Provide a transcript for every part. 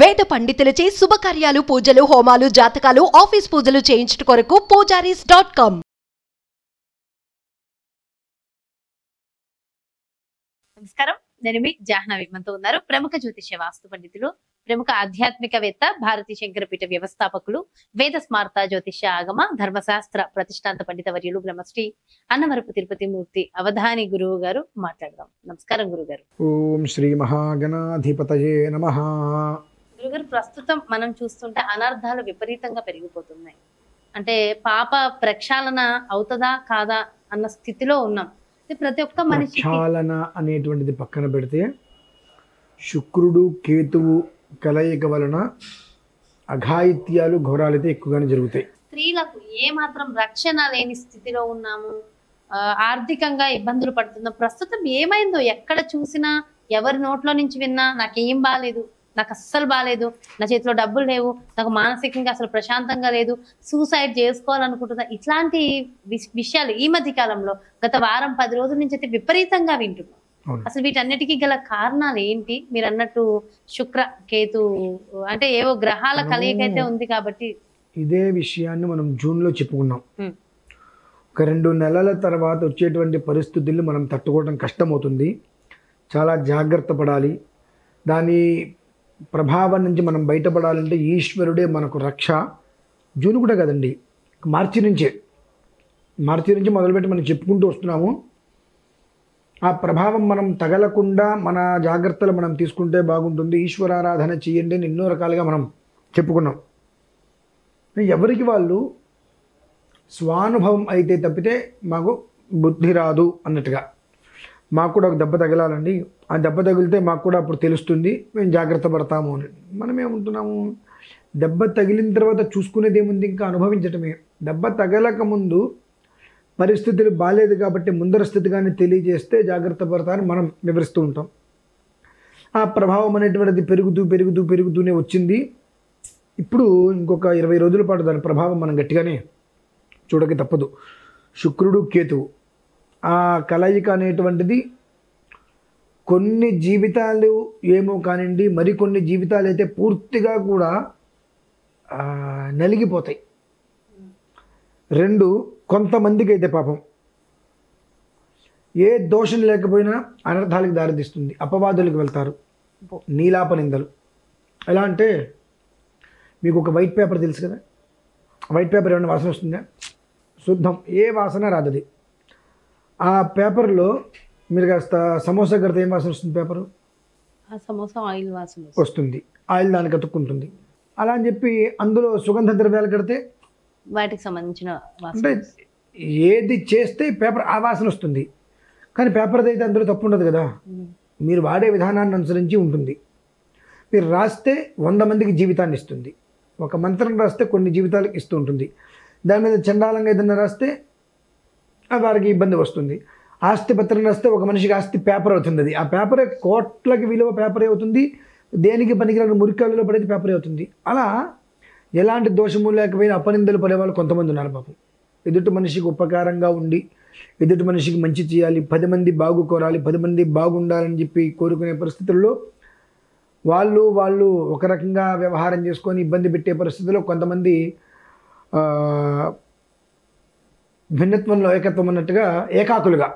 వేద పండితులచే శుభకార్యాలు, పూజలు, హోమాలు, జాతకాలు, ఆఫీస్ పూజలు చేయించుట కొరకు పూజారీస్.com. నమస్కారం, నేను మీ జాహ్నవి. మనతో ఉన్నారు ప్రముఖ జ్యోతిష్య వాస్తు పండితులు, ప్రముఖ ఆధ్యాత్మికవేత్త, భారతీ శంకరపీఠ వ్యవస్థాపకులు, వేద స్మార్త జ్యోతిష్య ఆగమ ధర్మశాస్త్ర ప్రతిష్టాంత పండిత వర్యులు బ్రహ్మశ్రీ అన్నవరపు తిరుపతి మూర్తి అవధాని గురువు గారు మాట్లాడదాం. నమస్కారం గురుగారు. ఓం శ్రీ మహాగణాధిపతయే నమః. గురుగారు, ప్రస్తుతం మనం చూస్తుంటే అనర్థాలు విపరీతంగా పెరిగిపోతున్నాయి. అంటే పాప ప్రక్షాళన అవుతుందా కాదా అన్న స్థితిలో ఉన్నాం. ప్రతి ఒక్క మనిషి ప్రక్షాళన అనేటువంటిది పక్కన పెడితే శుక్రుడు కేతువు కలయిక వలన అఘాయిత్యాలు ఘోరాలైతే ఎక్కువగానే జరుగుతాయి. స్త్రీలకు ఏ మాత్రం రక్షణ లేని స్థితిలో ఉన్నాము. ఆర్థికంగా ఇబ్బందులు పడుతున్నాం. ప్రస్తుతం ఏమైందో ఎక్కడ చూసినా, ఎవరి నోట్లో నుంచి విన్నా నాకేం బాలేదు, నాకు అస్సలు బాలేదు, నా చేతిలో డబ్బులు లేవు, నాకు మానసికంగా అసలు ప్రశాంతంగా లేదు, సూసైడ్ చేసుకోవాలనుకుంటున్నా, ఇట్లాంటి విషయాలు ఈ మధ్య కాలంలో గత వారం 10 రోజుల నుంచి అయితే విపరీతంగా వింటున్నాం. అసలు వీటన్నిటికీ గల కారణాలు ఏంటి? మీరు అన్నట్టు శుక్ర కేతు అంటే ఏవో గ్రహాల కలయికైతే ఉంది కాబట్టి ఇదే విషయాన్ని మనం జూన్లో చెప్పుకున్నాం. ఒక 2 నెలల తర్వాత వచ్చేటువంటి పరిస్థితుల్ని మనం తట్టుకోవడం కష్టమవుతుంది. చాలా జాగ్రత్త పడాలి. దాని ప్రభావం నుంచి మనం బయటపడాలంటే ఈశ్వరుడే మనకు రక్ష. జూన్ కూడా కదండి, మార్చి నుంచి మొదలుపెట్టి మనం చెప్పుకుంటూ వస్తున్నాము. ఆ ప్రభావం మనం తగలకుండా మన జాగ్రత్తలు మనం తీసుకుంటే బాగుంటుంది. ఈశ్వరారాధన చేయండి అని ఎన్నో రకాలుగా మనం చెప్పుకున్నాం. ఎవరికి వాళ్ళు స్వానుభవం అయితే తప్పితే మాకు బుద్ధి రాదు అన్నట్టుగా. మాకు కూడా ఒక దెబ్బ తగలాలండి, ఆ దెబ్బ తగిలితే మాకు కూడా అప్పుడు తెలుస్తుంది, మేము జాగ్రత్త పడతాము అని. మనం ఏమంటున్నాము, దెబ్బ తగిలిన తర్వాత చూసుకునేది ఏముంది, ఇంకా అనుభవించటమే. దెబ్బ తగలక ముందు పరిస్థితులు బాగాలేదు కాబట్టి ముందర స్థితిగానే తెలియజేస్తే జాగ్రత్త పడతారని మనం వివరిస్తూ ఉంటాం. ఆ ప్రభావం అనేటువంటిది పెరుగుతూనే వచ్చింది. ఇప్పుడు ఇంకొక 20 రోజుల పాటు దాని ప్రభావం మనం గట్టిగానే చూడక తప్పదు. శుక్రుడు కేతువు ఆ కలయిక అనేటువంటిది కొన్ని జీవితాలు ఏమో కానివ్వండి, మరికొన్ని జీవితాలు అయితే పూర్తిగా కూడా నలిగిపోతాయి. 2 కొంతమందికి అయితే పాపం ఏ దోషం లేకపోయినా అనర్థాలకు దారితీస్తుంది. అపవాదులకు వెళ్తారు, నీలాప నిందలు. ఎలా అంటే, మీకు ఒక వైట్ పేపర్ తెలుసు కదా, వైట్ పేపర్ ఏమైనా వాసన వస్తుందా? శుద్ధం, ఏ వాసన రాదది. ఆ పేపర్లో మీరు కాస్త సమోసా కడితే ఏం వాసన వస్తుంది? పేపరు సమోసా ఆయిల్ వాసన వస్తుంది, ఆయిల్ దానికి అతుక్కుంటుంది. అలా అని చెప్పి అందులో సుగంధ ద్రవ్యాలు కడితే వాటికి సంబంధించిన అంటే ఏది చేస్తే పేపర్ ఆ వాసన వస్తుంది. కానీ పేపర్ది అయితే అందులో తప్పు ఉండదు కదా, మీరు వాడే విధానాన్ని అనుసరించి ఉంటుంది. మీరు రాస్తే 100 మందికి జీవితాన్ని ఇస్తుంది. ఒక మంత్రం రాస్తే కొన్ని జీవితాలకు ఇస్తూ ఉంటుంది. దాని మీద చండాలంగా ఏదైనా రాస్తే వారికి ఇబ్బంది వస్తుంది. ఆస్తి పత్రం రాస్తే ఒక మనిషికి ఆస్తి పేపర్ అవుతుంది. అది ఆ పేపరే కోట్లకి విలువ పేపరే అవుతుంది. దేనికి పనికిరాని మురికాలలో పడేది పేపరే అవుతుంది. అలా ఎలాంటి దోషము లేకపోయినా అపనిందలు పడేవాళ్ళు కొంతమంది ఉన్నారు పాపం. ఎదుటి మనిషికి ఉపకారంగా ఉండి, ఎదుటి మనిషికి మంచి చేయాలి, 10 మంది బాగు కోరాలి, 10 మంది బాగుండాలని చెప్పి కోరుకునే పరిస్థితుల్లో వాళ్ళు ఒక రకంగా వ్యవహారం చేసుకొని ఇబ్బంది పెట్టే పరిస్థితుల్లో కొంతమంది భిన్నత్వంలో ఏకత్వం అన్నట్టుగా ఏకాకులుగా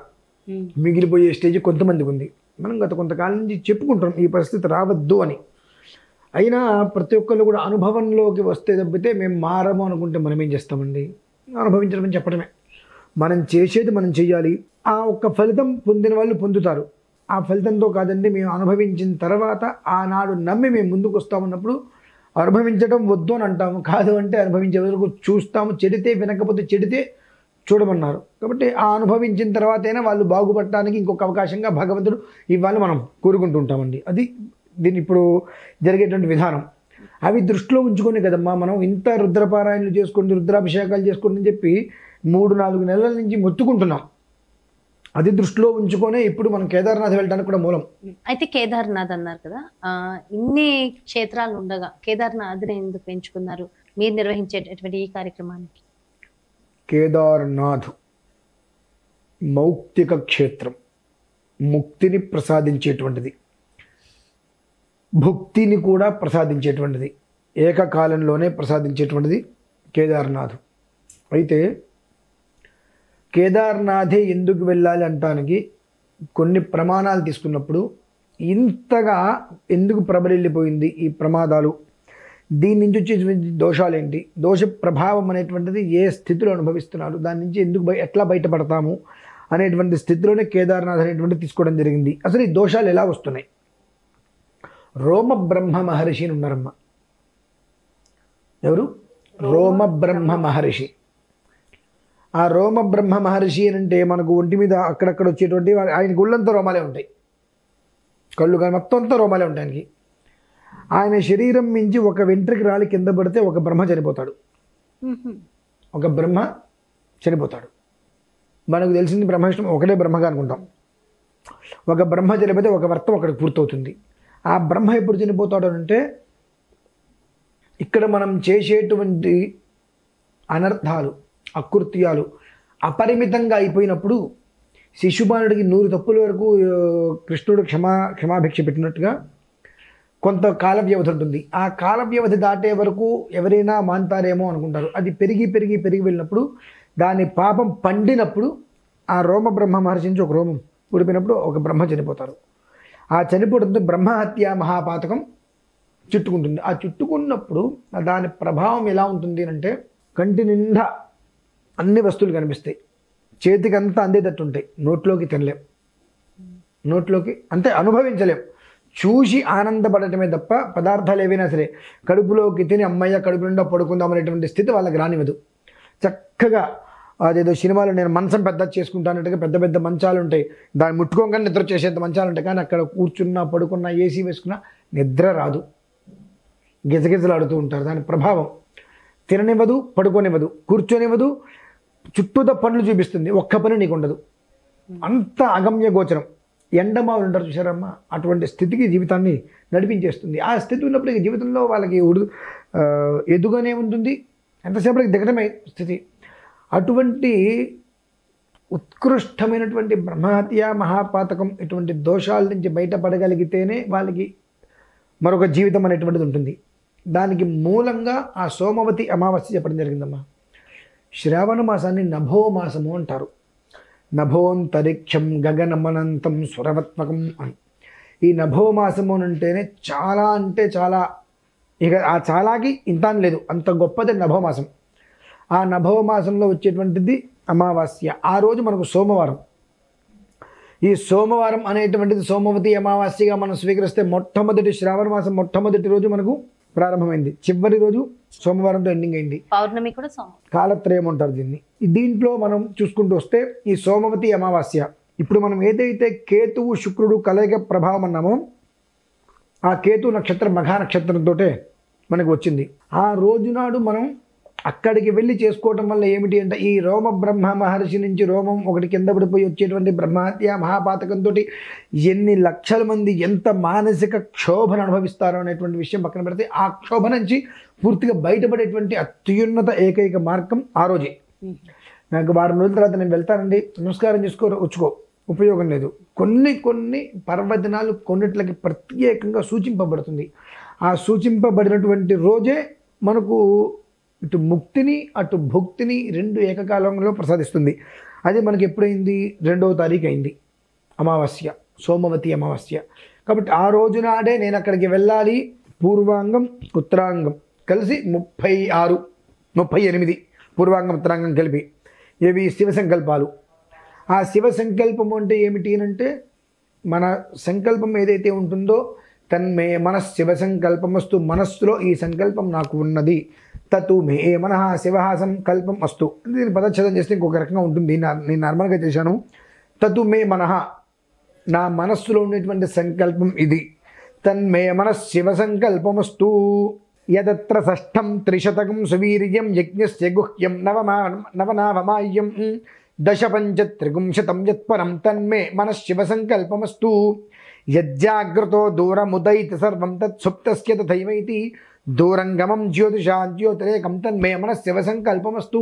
మిగిలిపోయే స్టేజ్ కొంతమందికి ఉంది. మనం గత కొంతకాలం నుంచి చెప్పుకుంటాం ఈ పరిస్థితి రావద్దు అని. అయినా ప్రతి ఒక్కళ్ళు కూడా అనుభవంలోకి వస్తే తప్పితే మేము మారము అనుకుంటే మనం ఏం చేస్తామండి? అనుభవించడం చెప్పడమే. మనం చేసేది మనం చెయ్యాలి. ఆ ఒక్క ఫలితం పొందిన వాళ్ళు పొందుతారు. ఆ ఫలితంతో కాదండి, మేము అనుభవించిన తర్వాత ఆనాడు నమ్మి మేము ముందుకు వస్తామన్నప్పుడు అనుభవించడం వద్దు అని అంటాము. కాదు అంటే అనుభవించే వరకు చూస్తాము. చెడితే వినకపోతే చెడితే చూడమన్నారు. కాబట్టి ఆ అనుభవించిన తర్వాతైనా వాళ్ళు బాగుపడటానికి ఇంకొక అవకాశంగా భగవంతుడు ఇవ్వాలి మనం కోరుకుంటూ ఉంటామండి. అది దీన్ని ఇప్పుడు జరిగేటువంటి విధానం. అవి దృష్టిలో ఉంచుకొని కదమ్మా మనం ఇంత రుద్రపారాయణలు చేసుకోండి, రుద్రాభిషేకాలు చేసుకోండి అని చెప్పి 3-4 నెలల నుంచి మొత్తుకుంటున్నాం. అది దృష్టిలో ఉంచుకొనే ఇప్పుడు మనం కేదార్నాథ్ వెళ్ళడానికి కూడా మూలం. అయితే కేదార్నాథ్ అన్నారు కదా, ఇన్ని క్షేత్రాలు ఉండగా కేదార్నాథ్ని ఎందుకు ఎంచుకున్నారు మీరు నిర్వహించేటటువంటి ఈ కార్యక్రమానికి? కేదార్నాథ్ మౌక్తిక క్షేత్రం, ముక్తిని ప్రసాదించేటువంటిది. భుక్తిని కూడా ప్రసాదించేటువంటిది, ఏకకాలంలోనే ప్రసాదించేటువంటిది కేదార్నాథ్. అయితే కేదార్నాథే ఎందుకు వెళ్ళాలి అంటానికి కొన్ని ప్రమాణాలు తీసుకున్నప్పుడు ఇంతగా ఎందుకు ప్రబలిల్లిపోయింది ఈ ప్రమాదాలు, దీని నుంచి వచ్చేటువంటి దోషాలేంటి, దోష ప్రభావం అనేటువంటిది ఏ స్థితిలో అనుభవిస్తున్నారు, దాని నుంచి ఎందుకు ఎట్లా బయటపడతాము అనేటువంటి స్థితిలోనే కేదార్నాథ్ అనేటువంటిది తీసుకోవడం జరిగింది. అసలు ఈ దోషాలు ఎలా వస్తున్నాయి? రోమ బ్రహ్మ మహర్షి అని ఉన్నారమ్మ. ఎవరు? రోమ బ్రహ్మ మహర్షి. ఆ రోమ బ్రహ్మ మహర్షి అని అంటే మనకు ఒంటి మీద అక్కడక్కడ వచ్చేటువంటి ఆయన గుళ్ళంతా రోమాలే ఉంటాయి, కళ్ళు కానీ మొత్తం అంతా రోమాలే ఉంటాయి ఆయనకి. ఆయన శరీరం మించి ఒక వెంట్రుకి రాలి కింద పడితే ఒక బ్రహ్మ చనిపోతాడు, ఒక బ్రహ్మ చనిపోతాడు. మనకు తెలిసింది బ్రహ్మవిష్ణు ఒకటే బ్రహ్మగా అనుకుంటాం. ఒక బ్రహ్మ చనిపోతే ఒక వర్తం అక్కడికి పూర్తవుతుంది. ఆ బ్రహ్మ ఎప్పుడు చనిపోతాడు అంటే ఇక్కడ మనం చేసేటువంటి అనర్థాలు అకృత్యాలు అపరిమితంగా అయిపోయినప్పుడు శిశుపాలుడికి 100 తప్పుల వరకు కృష్ణుడు క్షమాభిక్ష పెట్టినట్టుగా కొంత కాల వ్యవధి ఉంటుంది. ఆ కాల వ్యవధి దాటే వరకు ఎవరైనా మాంతారేమో అనుకుంటారు. అది పెరిగి పెరిగి పెరిగి వెళ్ళినప్పుడు దాని పాపం పండినప్పుడు ఆ రోమ బ్రహ్మ మహర్షి నుంచి ఒక రోమం ఊడిపోయినప్పుడు ఒక బ్రహ్మ చనిపోతారు. ఆ చనిపోవడంతో బ్రహ్మహత్య మహాపాతకం చుట్టుకుంటుంది. ఆ చుట్టుకున్నప్పుడు దాని ప్రభావం ఎలా ఉంటుంది అంటే కంటి నిండా అన్ని వస్తువులు కనిపిస్తాయి, చేతికి అంతా అందేటట్టు ఉంటాయి, నోట్లోకి తినలేం, నోట్లోకి అంతే అనుభవించలేం, చూసి ఆనందపడటమే తప్ప పదార్థాలు ఏవైనా సరే కడుపులోకి తిని అమ్మయ్య కడుపు నిండా పడుకుందాం అనేటువంటి స్థితి వాళ్ళకి రానివ్వదు. చక్కగా అదేదో సినిమాలో నేను మంచం పెద్ద చేసుకుంటానట్టుగా పెద్ద పెద్ద మంచాలు ఉంటాయి, దాన్ని ముట్టుకోగానే నిద్ర చేసేంత మంచాలు ఉంటాయి, కానీ అక్కడ కూర్చున్నా పడుకున్నా ఏసీ వేసుకున్నా నిద్ర రాదు, గిజగిజలాడుతూ ఉంటారు. దాని ప్రభావం తిననివ్వదు, పడుకోనివ్వదు, కూర్చొనివ్వదు, చుట్టూతో పనులు చూపిస్తుంది, ఒక్క పని నీకు ఉండదు, అంత అగమ్య గోచరం. ఎండమావులు ఉంటారు చూసారమ్మా, అటువంటి స్థితికి జీవితాన్ని నడిపించేస్తుంది. ఆ స్థితి ఉన్నప్పుడు ఇక జీవితంలో వాళ్ళకి ఎదుగనే ఉంటుంది, ఎంతసేపటికి దిగడమే స్థితి. అటువంటి ఉత్కృష్టమైనటువంటి బ్రహ్మహత్య మహాపాతకం ఇటువంటి దోషాల నుంచి బయటపడగలిగితేనే వాళ్ళకి మరొక జీవితం అనేటువంటిది ఉంటుంది. దానికి మూలంగా ఆ సోమవతి అమావాస్య చెప్పడం జరిగిందమ్మా. శ్రావణ మాసాన్ని నభో మాసము అంటారు. నభోంతరిక్షం గగనమనంతం స్వరవత్మకం అని. ఈ నభో మాసము అంటేనే చాలా అంటే చాలా, ఇక ఆ చాలాకి ఇంత లేదు, అంత గొప్పది నభోమాసం. ఆ నభోమాసంలో వచ్చేటువంటిది అమావాస్య. ఆ రోజు మనకు సోమవారం. ఈ సోమవారం అనేటువంటిది సోమవతి అమావాస్యగా మనం స్వీకరిస్తే మొట్టమొదటి శ్రావణ మాసం మొట్టమొదటి రోజు మనకు ప్రారంభమైంది, చివరి రోజు సోమవారంతో ఎండింగ్ అయింది. పౌర్ణమి కూడా కాలత్రయం అంటారు దీన్ని. దీంట్లో మనం చూసుకుంటూ వస్తే ఈ సోమవతి అమావాస్య ఇప్పుడు మనం ఏదైతే కేతువు శుక్రుడు కలయిక ప్రభావం అన్నామో ఆ కేతు నక్షత్రం మఘా నక్షత్రంతో మనకు వచ్చింది. ఆ రోజునాడు మనం అక్కడికి వెళ్ళి చేసుకోవటం వల్ల ఏమిటి అంటే ఈ రోమ బ్రహ్మ మహర్షి నుంచి రోమం ఒకటి కింద పడిపోయి వచ్చేటువంటి బ్రహ్మహత్య మహాపాతకంతో ఎన్ని లక్షల మంది ఎంత మానసిక క్షోభను అనుభవిస్తారో అనేటువంటి విషయం పక్కన పెడితే ఆ క్షోభ నుంచి పూర్తిగా బయటపడేటువంటి అత్యున్నత ఏకైక మార్గం ఆ రోజే. నాకు వారం రోజుల తర్వాత నేను వెళ్తానండి నమస్కారం వచ్చుకో ఉపయోగం లేదు. కొన్ని పర్వదినాలు కొన్నిట్లకి ప్రత్యేకంగా సూచింపబడుతుంది. ఆ సూచింపబడినటువంటి రోజే మనకు ఇటు ముక్తిని అటు భుక్తిని రెండు ఏకకాలంలో ప్రసాదిస్తుంది. అది మనకి ఎప్పుడైంది? 2వ తారీఖు అయింది అమావాస్య, సోమవతి అమావాస్య. కాబట్టి ఆ రోజు నాడే నేను అక్కడికి వెళ్ళాలి. పూర్వాంగం ఉత్తరాంగం కలిసి 38 పూర్వాంగం ఉత్తరాంగం కలిపి ఇవి శివ సంకల్పాలు. ఆ శివ సంకల్పం అంటే ఏమిటి అంటే మన సంకల్పం ఏదైతే ఉంటుందో తన్మే మనఃశివ సంకల్పమస్తు, మనస్సులో ఈ సంకల్పం నాకు ఉన్నది, తతు మే మనః శివ సంకల్పం అస్తు. దీన్ని పదచ్ఛేదం చేస్తే ఇంకొక రకంగా ఉంటుంది, నేను నార్మల్గా చేశాను. తతు మే మనః, నా మనస్సులో ఉన్నటువంటి సంకల్పం ఇది, తన్మే మనఃశివ సంకల్పమస్తు. యదత్ర షష్ఠం త్రిశతకం సువీర్యం యజ్ఞస్య గుహ్యం నవనావమాయ్యం దశ పంచ త్రిగుంశతం యత్పరం తన్మే మనఃశివ సంకల్పమస్తు. యజ్జాగ్రతో దూరముదైతి సర్వం తత్సుప్తస్య తథైవైతి దూరంగమం జ్యోతిషా జ్యోతిరేకం తన్మే మనఃశివ సంకల్పమస్తు.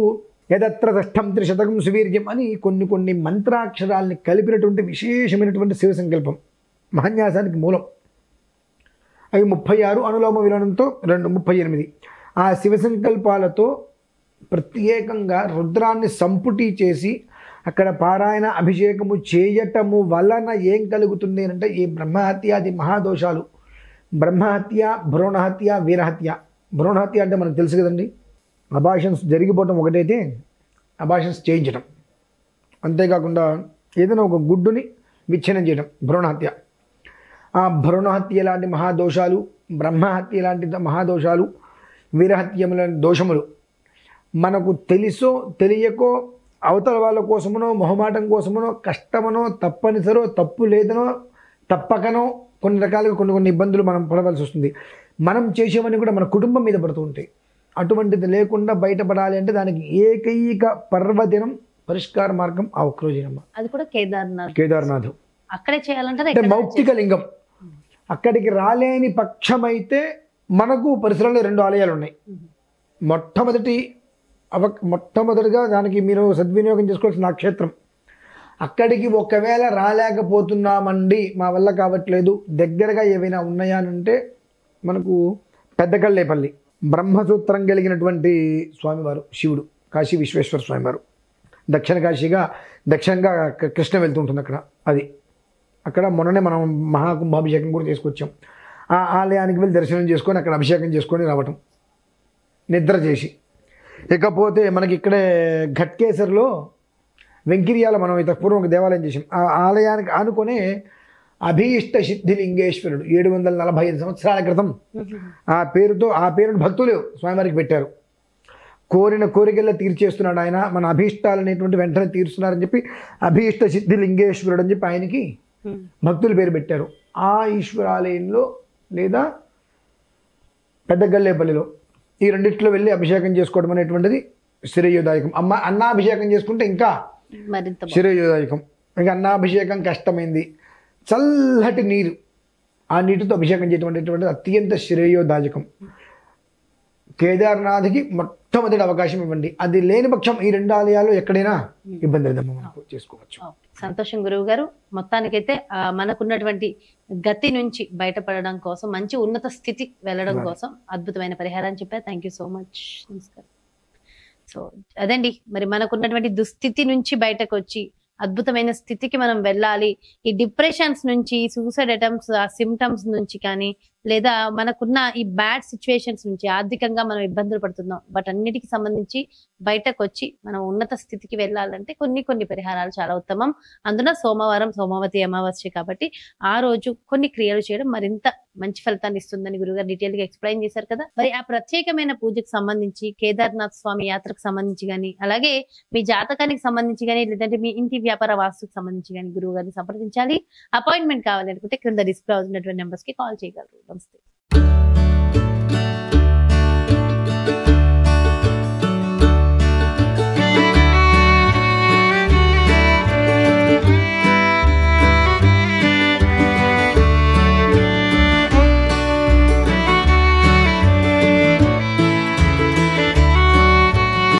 యదత్ర షష్ఠం త్రిశతకం సువీర్యం అని కొన్ని మంత్రాక్షరాల్ని కలిపినటువంటి విశేషమైనటువంటి శివ సంకల్పం మహాన్యాసానికి మూలం. అవి 36 అనులోమ విలోనంతో 38. ఆ శివ సంకల్పాలతో ప్రత్యేకంగా రుద్రాన్ని సంపుటి చేసి అక్కడ పారాయణ అభిషేకము చేయటము వలన ఏం కలుగుతుంది అంటే ఈ బ్రహ్మహత్యాది మహాదోషాలు, బ్రహ్మహత్య, భ్రూణహత్య, వీరహత్య. భ్రూణహత్య అంటే మనకు తెలుసు కదండి, అబార్షన్స్ జరిగిపోవటం ఒకటైతే అబార్షన్స్ చేయించడం, అంతేకాకుండా ఏదైనా ఒక గుడ్డుని విచ్ఛిన్నం చేయడం భ్రూణహత్య. ఆ భ్రూణహత్య లాంటి మహాదోషాలు, బ్రహ్మహత్య లాంటి మహాదోషాలు, వీరహత్యములాంటి దోషములు మనకు తెలుసో తెలియకో అవతల వాళ్ళ కోసమనో మొహమాటం కోసమనో కష్టమనో తప్పనిసరో తప్పు లేదనో తప్పకనో కొన్ని రకాలుగా కొన్ని ఇబ్బందులు మనం పడవలసి వస్తుంది. మనం చేసేవన్నీ కూడా మన కుటుంబం మీద పడుతూ ఉంటాయి. అటువంటిది లేకుండా బయటపడాలి అంటే దానికి ఏకైక పర్వదినం పరిష్కార మార్గం ఆ ఒక్కరోజేనమ్మా. అది కూడా కేదార్నాథ్ అక్కడే చేయాలంటే అంటే మౌక్తిక లింగం. అక్కడికి రాలేని పక్షమైతే మనకు పరిసరాల్లో 2 ఆలయాలు ఉన్నాయి. మొట్టమొదటిగా దానికి మీరు సద్వినియోగం చేసుకోవాల్సిన నక్షత్రం. అక్కడికి ఒకవేళ రాలేకపోతున్నామండి, మా వల్ల కావట్లేదు, దగ్గరగా ఏవైనా ఉన్నాయా అంటే మనకు పెద్దకళ్ళేపల్లి బ్రహ్మసూత్రం కలిగినటువంటి స్వామివారు శివుడు, కాశీ విశ్వేశ్వర స్వామివారు. దక్షిణంగా కృష్ణ వెళ్తూ ఉంటుంది అక్కడ. అక్కడ మొన్ననే మనం మహాకుంభాభిషేకం కూడా చేసుకొచ్చాం. ఆ ఆలయానికి వెళ్ళి దర్శనం చేసుకొని అక్కడ అభిషేకం చేసుకొని రావటం, నిద్ర చేసి. ఇకపోతే మనకి ఇక్కడే ఘట్కేసర్లో వెంకిరియాల మనం ఇంత పూర్వం ఒక దేవాలయం చేసాం. ఆ ఆలయానికి ఆనుకొనే అభీష్ట సిద్ధిలింగేశ్వరుడు 745 సంవత్సరాల క్రితం ఆ పేరును భక్తులు స్వామివారికి పెట్టారు. కోరిన కోరికల్లో తీర్చేస్తున్నాడు ఆయన, మన అభీష్టాలు అనేటువంటి వెంటనే తీరుస్తున్నారని చెప్పి అభీష్ట సిద్ధిలింగేశ్వరుడు అని చెప్పి ఆయనకి భక్తులు పేరు పెట్టారు. ఆ ఈశ్వరాలయంలో లేదా పెద్దగల్లేపల్లిలో ఈ రెండిట్లో వెళ్ళి అభిషేకం చేసుకోవడం అనేటువంటిది శ్రేయోదాయకం. అన్నాభిషేకం చేసుకుంటే ఇంకా మరింత శ్రేయోదాయకం. ఇంకా అన్నాభిషేకం కష్టమైంది, చల్లటి నీరు, ఆ నీటితో అభిషేకం చేయడం అనేటువంటిది అత్యంత శ్రేయోదాయకం. కేదార్నాథ్కి మొట్టమొదటి అవకాశం ఇవ్వండి. అది లేని పక్షం ఈ 2 ఆలయాలు ఎక్కడైనా ఇబ్బంది లేదమ్మా, మనకు చేసుకోవచ్చు. సంతోషం గురువు గారు. మొత్తానికైతే మనకున్నటువంటి గతి నుంచి బయటపడడం కోసం, మంచి ఉన్నత స్థితి వెళ్ళడం కోసం అద్భుతమైన పరిహారాన్ని చెప్పారు. Thank you so much. నమస్కారం. సో అదండి, మరి మనకున్నటువంటి దుస్థితి నుంచి బయటకు వచ్చి అద్భుతమైన స్థితికి మనం వెళ్ళాలి. ఈ డిప్రెషన్స్ నుంచి, సూసైడ్ అటెంప్ట్స్, ఆ సిమ్టమ్స్ నుంచి కానీ, లేదా మనకున్న ఈ బ్యాడ్ సిచ్యువేషన్స్ నుంచి ఆర్థికంగా మనం ఇబ్బందులు పడుతున్నాం, బట్ అన్నిటికి సంబంధించి బయటకు వచ్చి మనం ఉన్నత స్థితికి వెళ్ళాలంటే కొన్ని పరిహారాలు చాలా ఉత్తమం. అందులో సోమవారం సోమవతి అమావాస్య కాబట్టి ఆ రోజు కొన్ని క్రియలు చేయడం మరింత మంచి ఫలితాన్ని ఇస్తుందని గురుగారు డీటెయిల్ గా ఎక్స్ప్లెయిన్ చేశారు కదా. మరి ఆ ప్రత్యేకమైన పూజకు సంబంధించి, కేదార్నాథ్ స్వామి యాత్రకు సంబంధించి కానీ, అలాగే మీ జాతకానికి సంబంధించి కానీ, లేదంటే మీ ఇంటి వ్యాపార వాస్తుకు సంబంధించి కానీ గురువు గారిని సంప్రదించాలి. అపాయింట్మెంట్ కావాలి అనుకుంటే క్రింద డిస్ప్లే అవుతున్నటువంటి నెంబర్స్ కి కాల్ చేయగలరు. నమస్తే.